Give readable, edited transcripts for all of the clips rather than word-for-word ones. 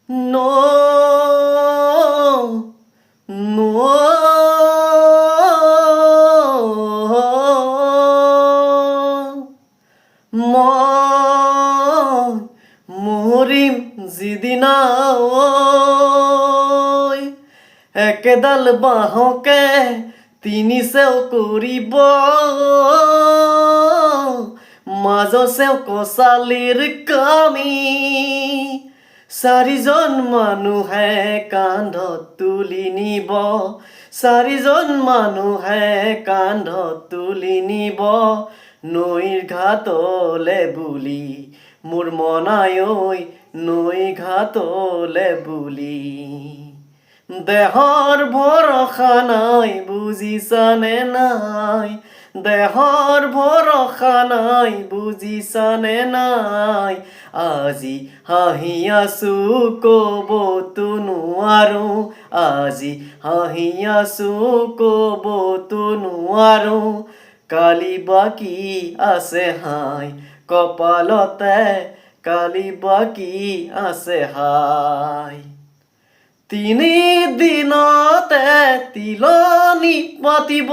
No, no, মই মৰিম যিদিনা ঐ একেডাল বাঁহকে তিনি চেও কৰিব মাজৰ চেও কচালিৰ কামি চাৰিজন মানুহে কান্ধত তুলি নিব চাৰিজন মানুহে কান্ধত তুলি নিব নৈৰ ঘাটলে বুলি মোৰ মনাই ঐ নৈ ঘাটলে বুলি দেহৰ ভৰসা নাই বুজিছানে নাই দেহৰ ভৰসা নাই বুজিছানে নাই আজি হাঁহি আছো ক'বতো নোৱাৰো আজি হাঁহি আছো ক'বতো নোৱাৰো কালি বাকী আছে হাই কপালতে কালি বাকী আছে হাই তিনি দিনতে তিলনি পাতিব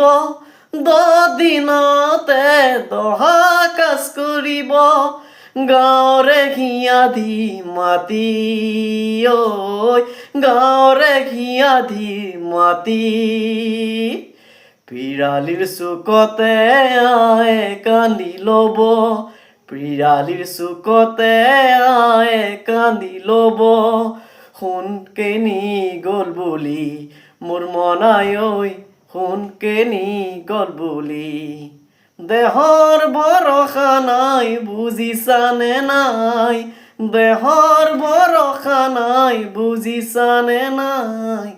10 দিনতে দহা কাজ কৰিব গাঁৱৰে ঘিয়াধি মাতি ঐ গাঁৱৰে ঘিয়াধি মাতি পিৰালিৰ চুকতে আয়ে কান্দি ল'ব পিৰালিৰ চুকতে আয়ে কান্দি ল'ব সোণকে নি গ'ল বুলি মোৰ মনাই ঐ সোণকে নি গ'ল বুলি দেহৰ ভৰসা নাই বুজিছানে নাই দেহৰ ভৰসা নাই বুজিছানে নাই